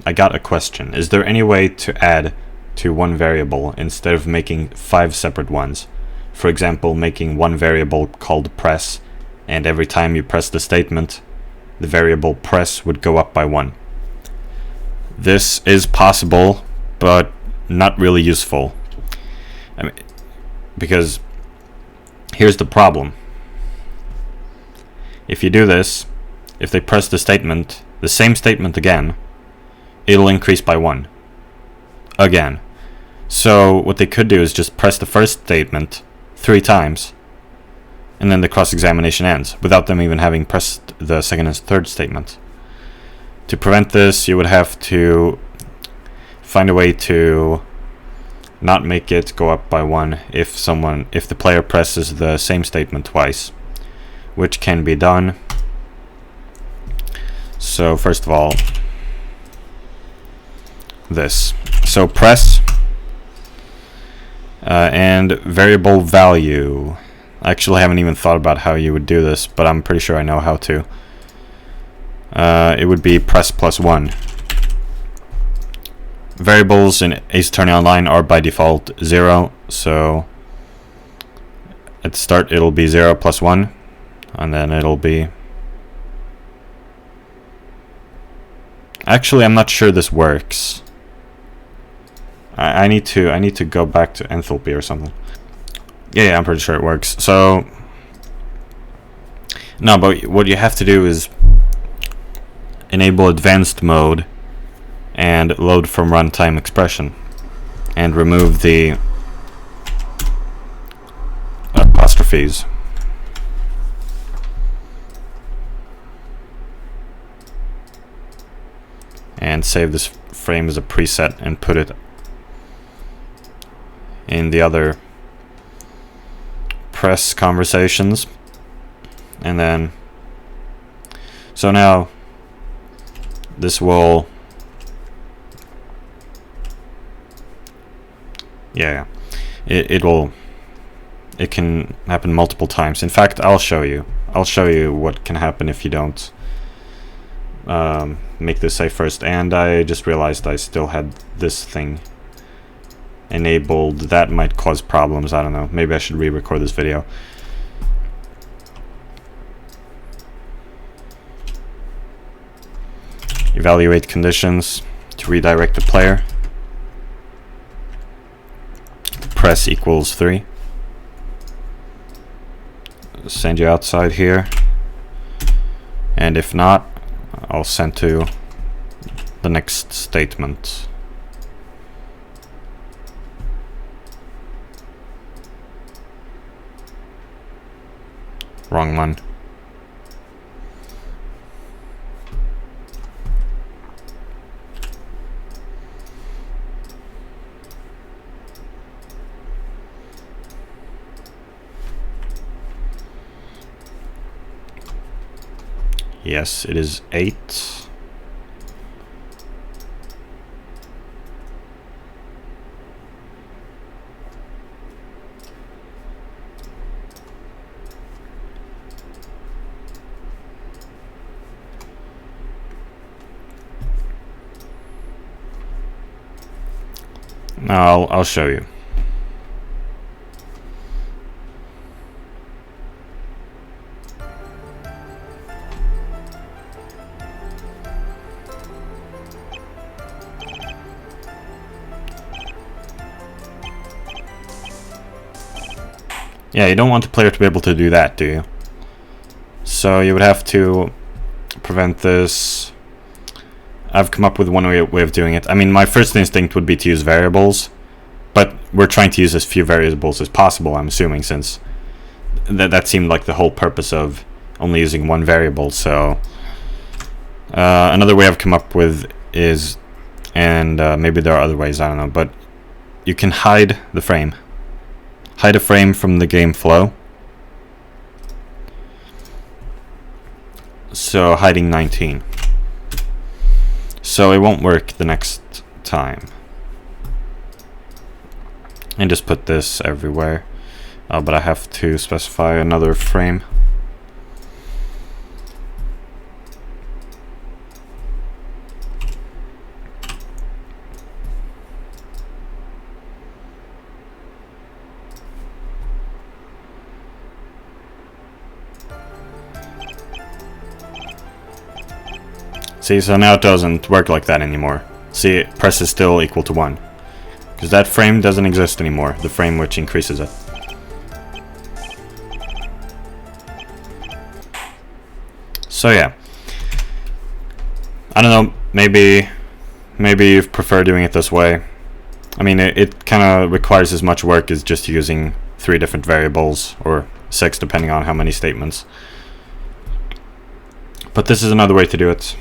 I got a question. Is there any way to add to one variable instead of making 5 separate ones? For example, making one variable called press, and every time you press the statement, the variable press would go up by 1. This is possible, but not really useful. I mean, because here's the problem. If you do this, if they press the statement, the same statement again, it'll increase by 1. Again. So what they could do is just press the first statement 3 times, and then the cross-examination ends, without them even having pressed the second and third statement. To prevent this, you would have to find a way to not make it go up by 1 if the player presses the same statement twice, which can be done. So first of all, this. So press and variable value. I actually haven't even thought about how you would do this, but I'm pretty sure I know how to. It would be press plus 1. Variables in Ace Attorney Online are by default 0, so at the start it'll be 0 plus 1, and then it'll be... Actually, I'm not sure this works. I need to go back to enthalpy or something. Yeah, I'm pretty sure it works. So no, but what you have to do is enable advanced mode and load from runtime expression, and remove the apostrophes. And save this frame as a preset and put it in the other press conversations. And then, so now this will, it can happen multiple times. In fact, I'll show you what can happen if you don't make this say first. And I just realized I still had this thing enabled. That might cause problems. I don't know, maybe I should re-record this video. Evaluate conditions to redirect the player. Press equals 3. Send you outside here, and if not, I'll send to the next statement. Wrong one. Yes, it is 8. Now I'll show you. Yeah, you don't want the player to be able to do that, do you? So you would have to prevent this. I've come up with one way of doing it. I mean, my first instinct would be to use variables, but we're trying to use as few variables as possible, I'm assuming, since that seemed like the whole purpose of only using one variable. So another way I've come up with is, and maybe there are other ways, I don't know, but you can hide the frame. Hide a frame from the game flow. So hiding 19. So it won't work the next time. And just put this everywhere. But I have to specify another frame. See, so now it doesn't work like that anymore. See, press is still equal to 1. Because that frame doesn't exist anymore, the frame which increases it. So yeah. I don't know, maybe you prefer doing it this way. I mean, it kind of requires as much work as just using 3 different variables, or 6 depending on how many statements. But this is another way to do it.